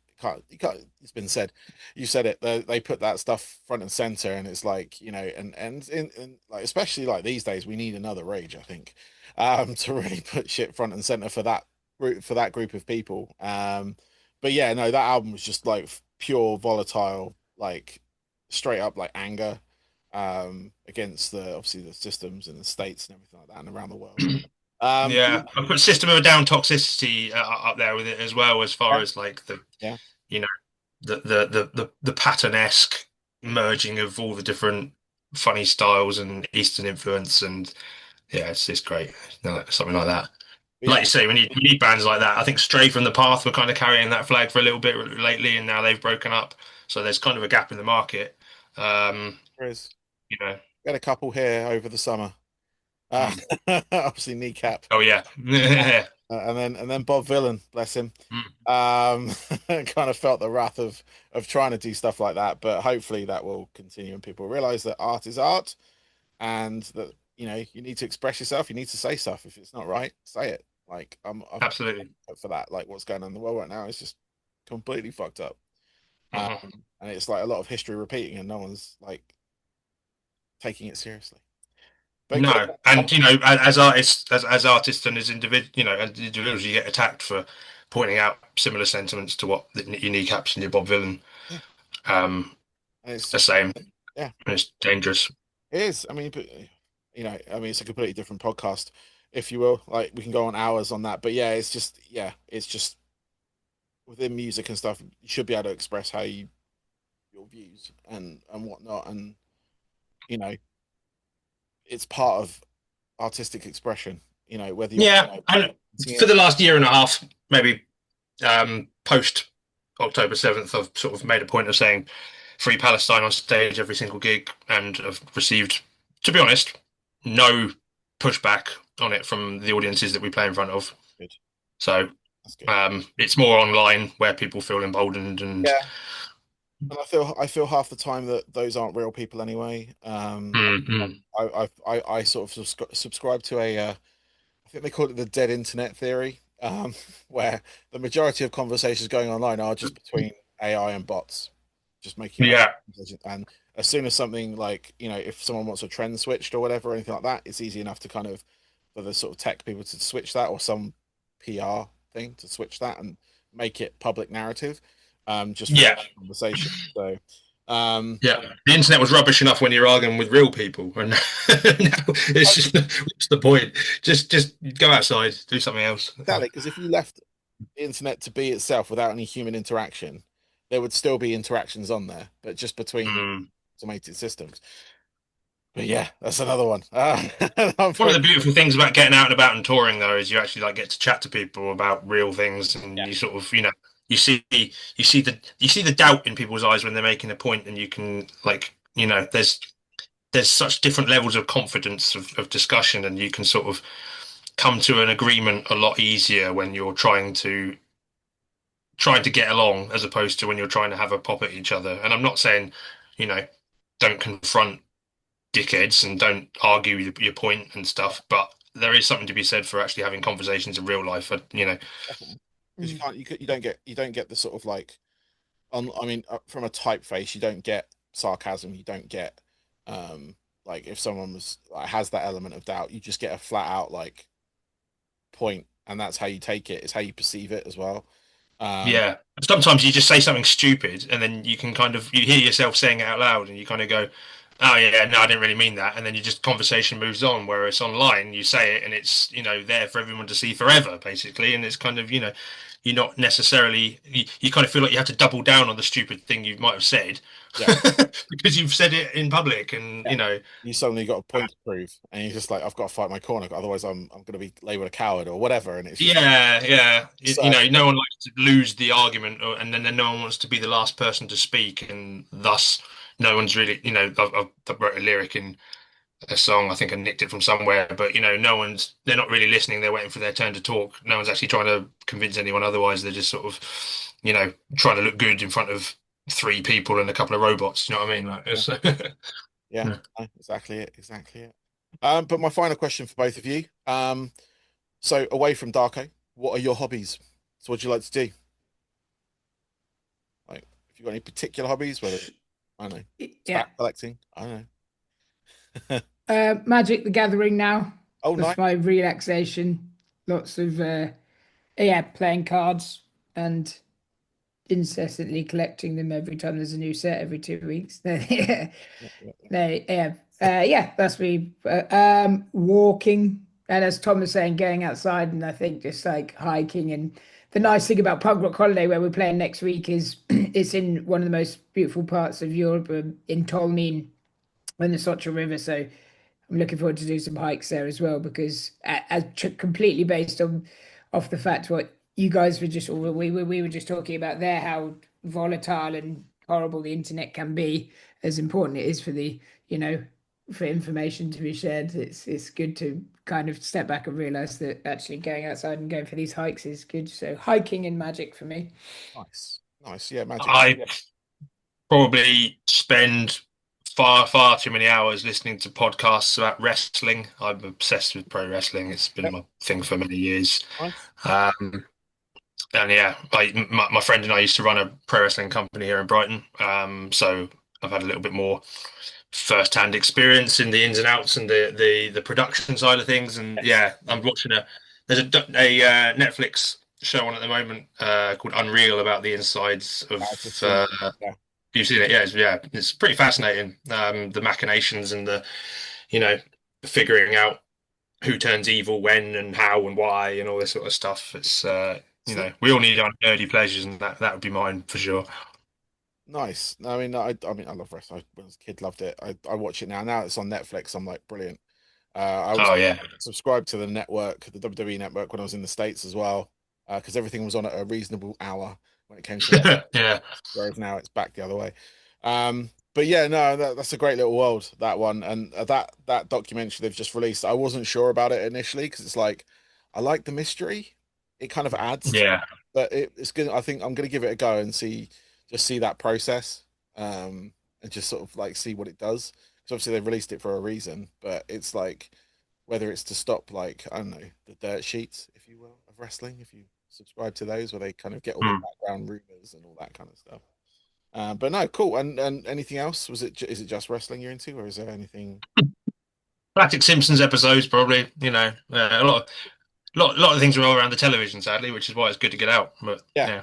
You can't. It's been said. You said it. They put that stuff front and center, and it's like and in like especially like these days, we need another Rage. I think, to really put shit front and center for that group of people. But yeah, no, that album was just like pure volatile, like straight up like anger, against the obviously the systems and the states and everything like that, and around the world.
Yeah, I put System of a Down Toxicity up there with it as well, as far
Yeah,
as like the
yeah,
you know the pattern-esque merging of all the different funny styles and Eastern influence, and yeah, it's great. Something like that.
but
Like
yeah,
you say, we need bands like that. I think Stray from the Path were kind of carrying that flag for a little bit lately, and now they've broken up. So there's kind of a gap in the market. Um,
there is.
you know.
Got a couple here over the summer. Uh,
Mm.
obviously kneecap,
Oh yeah.
and then Bob Villan, bless him.
Mm.
Kind of felt the wrath of trying to do stuff like that, but hopefully that will continue and people realize that art is art, and that you need to express yourself. You need to say stuff. If it's not right, say it. Like I'm
Absolutely.
for that. Like what's going on in the world right now is just completely fucked up.
Mhm.
And it's like a lot of history repeating, and no one's like taking it seriously. But cool.
No, and as artists, as artists and as as individuals, you get attacked for pointing out similar sentiments to what your kneecaps and your Bob Villain
Yeah,
um,
and it's
are
just
saying.
yeah.
And it's dangerous.
It is. I mean, but, I mean, it's a completely different podcast, if you will. Like, we can go on hours on that, but it's just within music and stuff. You should be able to express your views and whatnot, and you know, it's part of artistic expression. Whether you're
Yeah, and
painting
for
it,
the last year and a half, maybe post October 7th, I've sort of made a point of saying Free Palestine on stage every single gig, and have received, to be honest, no pushback on it from the audiences that we play in front of.
good.
So
That's good.
it's more online where people feel emboldened and
Yeah, and I feel half the time that those aren't real people anyway.
mm,
I sort of subscribe to I think they call it the dead internet theory, where the majority of conversations going online are just between AI and bots, just making up.
yeah,
And as soon as something like, if someone wants a trend switched or whatever, or anything like that, it's easy enough to kind of, for the sort of tech people to switch that, or some PR thing to switch that and make it public narrative, just for
yeah.
conversation. So, um,
Yeah, the internet was rubbish enough when you're arguing with real people, and now it's just what's the point? Just go outside, do something else.
exactly, because if you left the internet to be itself without any human interaction, there would still be interactions on there, but just between
Mm.
automated systems. But yeah, that's another one.
One of the beautiful things about getting out and about and touring, though, is you actually like get to chat to people about real things, and
Yeah,
you sort of you see you see the doubt in people's eyes when they're making a point, and you can like there's such different levels of confidence of discussion, and you can sort of come to an agreement a lot easier when you're trying to get along as opposed to when you're trying to have a pop at each other. And I'm not saying, you know, don't confront dickheads and don't argue your point and stuff, but there is something to be said for actually having conversations in real life.
definitely. Because
Mm.
you don't get the sort of like I mean, from a typeface, you don't get sarcasm. You don't get like if someone has that element of doubt, you just get a flat out like point, and that's how you take it. It's how you perceive it as well. Um,
Yeah. Sometimes you just say something stupid and then you can kind of you hear yourself saying it out loud and you kind of go, oh yeah, no, I didn't really mean that. And then you just conversation moves on, whereas online you say it and it's, there for everyone to see forever, basically. And it's kind of, you're not necessarily, you kind of feel like you have to double down on the stupid thing you might have said
Yeah,
because you've said it in public and,
yeah. You suddenly got a point to prove, and you're just like, I've got to fight my corner, otherwise I'm going to be labeled a coward or whatever. And it's just
yeah, yeah.
so
No one likes to lose the argument, and then no one wants to be the last person to speak, and thus no one's really, I've wrote a lyric in a song. I think I nicked it from somewhere, but they're not really listening. They're waiting for their turn to talk. No one's actually trying to convince anyone otherwise. They're just sort of, trying to look good in front of three people and a couple of robots. You know what I mean? Like,
yeah,
it's,
yeah,
yeah.
no, exactly it, exactly it. But my final question for both of you. So away from Darko, what are your hobbies? So what do you like to do? Like, if you've got any particular hobbies, whether I don't know,
Yeah.
stat collecting, I don't know.
Magic the Gathering now.
Oh, nice.
That's my relaxation. Lots of yeah, playing cards and incessantly collecting them every time there's a new set every 2 weeks. Yeah,
Yeah, yeah, yeah.
no, yeah, yeah, that's me. Walking, and as Tom was saying, going outside, and I think just like hiking. And the nice thing about Punk Rock Holiday, where we're playing next week, is it's in one of the most beautiful parts of Europe, in Tolmin, on the Socha River. So I'm looking forward to do some hikes there as well because as completely based on off the fact what you guys were just or we were just talking about there how volatile and horrible the internet can be, as important it is for the you know for information to be shared. It's good to kind of step back and realize that actually going outside and going for these hikes is good. So hiking and magic for me.
Nice, nice. Yeah, magic.
I probably spend far, far too many hours listening to podcasts about wrestling. I'm obsessed with pro wrestling. It's been
Yep,
my thing for many years.
nice.
Um, and yeah, my friend and I used to run a pro wrestling company here in Brighton. So I've had a little bit more first-hand experience in the ins and outs and the production side of things. And
Yes.
yeah, I'm watching there's Netflix show on at the moment called Unreal about the insides of
I've just seen.
uh,
Yeah.
you've seen it, yeah, it's pretty fascinating. The machinations and you know, figuring out who turns evil when and how and why and all this sort of stuff. It's
So
we all need our nerdy pleasures, and that would be mine for sure.
nice. No, I mean, I love wrestling. When I was a kid, loved it. I watch it now. Now it's on Netflix. I'm like, brilliant. I was
Oh yeah,
subscribed to the network, the WWE network, when I was in the States as well, because everything was on at a reasonable hour when it came to wrestling.
yeah,
Whereas now it's back the other way. But yeah, no, that's a great little world, that one, and that documentary they've just released. I wasn't sure about it initially because it's like I like the mystery. It kind of adds to,
yeah.
but it's good. I think I'm going to give it a go and see that process, and just sort of like see what it does. Because obviously they've released it for a reason, but it's like whether it's to stop like I don't know the dirt sheets, if you will, of wrestling. If you subscribe to those, where they kind of get all the
Hmm.
background rumors and all that kind of stuff. But no, cool. And anything else? Is it just wrestling you're into, or is there anything?
Classic Simpsons episodes, probably. A lot of things are all around the television, sadly, which is why it's good to get out. But
Yeah,
yeah,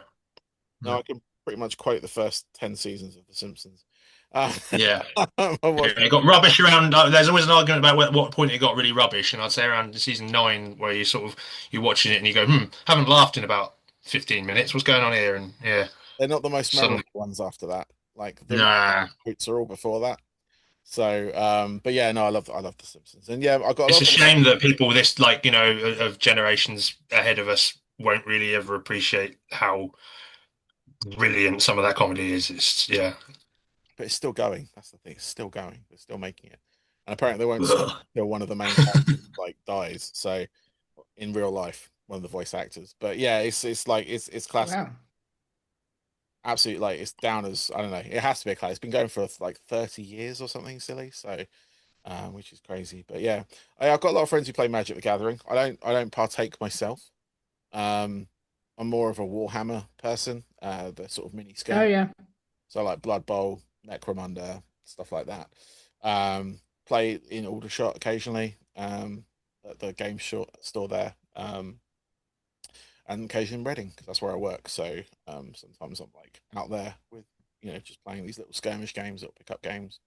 no, I can pretty much quote the first 10 seasons of The Simpsons. Uh,
yeah.
I watched
It got rubbish around. There's always an argument about what point it got really rubbish, and I'd say around season 9, where you're watching it and you go, haven't laughed in about 15 minutes. What's going on here? And yeah,
they're not the most memorable
suddenly,
ones after that. Like the
nah.
quotes are all before that. So, but yeah, no, I love The Simpsons, and yeah, I got a
It's
lot
a
of
shame that people this of generations ahead of us won't really ever appreciate how brilliant some of that comedy is. It's yeah.
but it's still going. That's the thing. It's still going. They're still making it, and apparently they won't stop
Ugh.
until one of the main characters like dies. So, in real life, one of the voice actors. But yeah, it's like it's classic.
Wow.
Absolutely, like it's down as I don't know. It has to be a classic. It's been going for like 30 years or something silly. So, which is crazy. But yeah, I've got a lot of friends who play Magic the Gathering. I don't partake myself. Um, I'm more of a Warhammer person. The sort of mini
Oh
scale.
yeah.
So like Blood Bowl, Necromunda, stuff like that. Play in Aldershot occasionally, at the game store there, and occasionally in Reading because that's where I work. So sometimes I'm like out there with just playing these little skirmish games, little pickup games.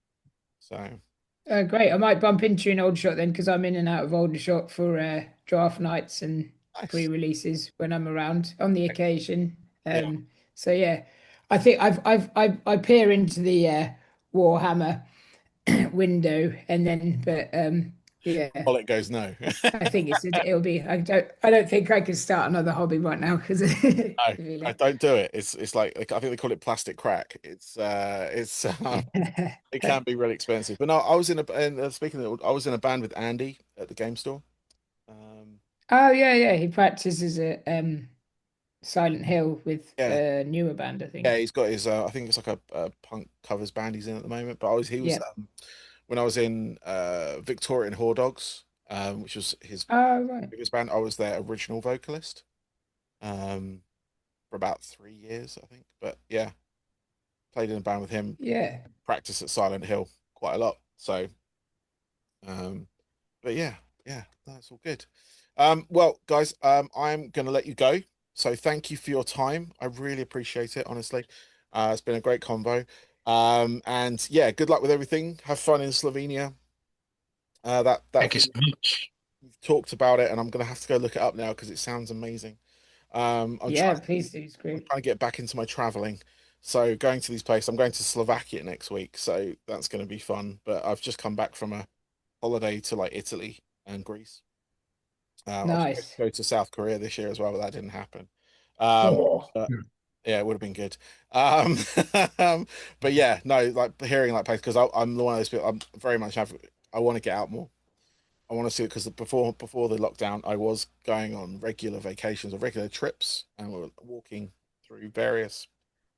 So
Great. I might bump into an old shot then because I'm in and out of older shot for draft nights and
nice.
pre-releases when I'm around on the occasion.
Yeah.
So yeah, I think I peer into the Warhammer window and then, but yeah,
Bullet goes no.
I think it'll be. I don't think I can start another hobby right now because
No, I don't do it. It's like I think they call it plastic crack. It can be really expensive. But no, I was in a and speaking of, I was in a band with Andy at the game store. Um,
Oh yeah, yeah. He practices at Silent Hill with
yeah,
a newer band, I
yeah,
think.
he's got his. I think it's like a punk covers band he's in at the moment. But he was
Yeah.
when I was in Victorian Whore Dogs, which was his
Oh right.
biggest band. I was their original vocalist um, for about 3 years, I think. But yeah, played in a band with him.
Yeah.
Practice at Silent Hill quite a lot. So, um, but yeah, yeah, that's all good. Well, guys, I'm gonna let you go. So thank you for your time. I really appreciate it, honestly. It's been a great convo. And yeah, good luck with everything. Have fun in Slovenia. That
Thank you
thing
so much.
you've talked about it, and I'm gonna have to go look it up now because it sounds amazing. I'm
Yeah,
trying
please do. It's
I'm
great.
trying to get back into my traveling. So going to these places, I'm going to Slovakia next week, so that's going to be fun. But I've just come back from a holiday to like Italy and Greece. I was supposed to
Nice.
go to South Korea this year as well, but that didn't happen. Um,
Oh.
but yeah, it would have been good. Um, but yeah, no, like hearing like places because I'm the one of those people. I'm very much have. I want to get out more. I want to see it because before the lockdown, I was going on regular vacations or regular trips, and we were walking through various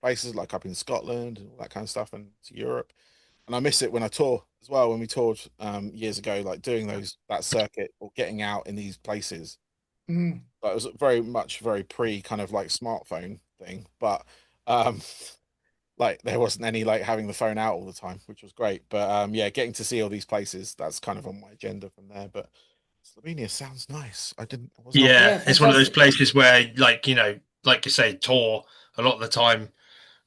places like up in Scotland and all that kind of stuff, and to Europe. And I miss it when I tour as well. When we toured years ago, like doing that circuit or getting out in these places.
Mm.
Like, it was very much very pre kind of like smartphone thing, but um, like there wasn't any like having the phone out all the time, which was great. But yeah, getting to see all these places, that's kind of on my agenda from there. But Slovenia sounds nice. I wasn't on.
Yeah,
Yeah,
it's one of those
fantastic.
places where, like, like you say, tour a lot of the time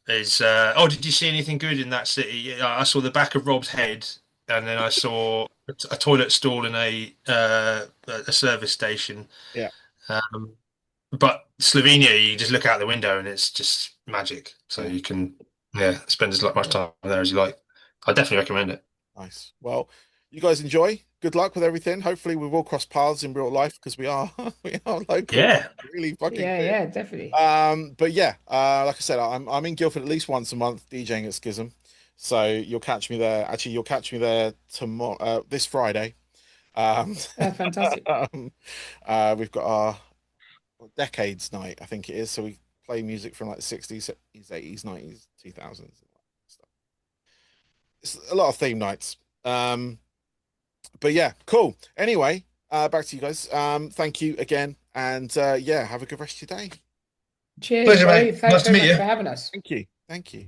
is, oh, did you see anything good in that city? Yeah, I saw the back of Rob's head, and then I saw a toilet stall in a service station.
Yeah,
Um, but Slovenia, you just look out the window and it's just magic. So
yeah,
you can, yeah, spend as much
Yeah.
time there as you like. I definitely recommend it.
nice. Well, you guys enjoy. Good luck with everything. Hopefully, we will cross paths in real life because we are we are local.
Yeah.
Really fucking
Yeah,
good.
yeah, definitely.
But yeah, like I said, I'm in Guildford at least once a month DJing at Schism. So you'll catch me there. Actually, you'll catch me there tomorrow, this Friday. Um,
Fantastic.
we've got our decades night, I think it is. So we play music from like the 60s, 70s, 80s, 90s, 2000s. It's a lot of theme nights. But yeah, cool. Anyway, back to you guys. Thank you again, and yeah, have a good rest of your day.
Cheers,
Pleasure,
buddy.
mate.
Thanks
Nice to
very
meet
much
you.
for having us.
Thank you. Thank you.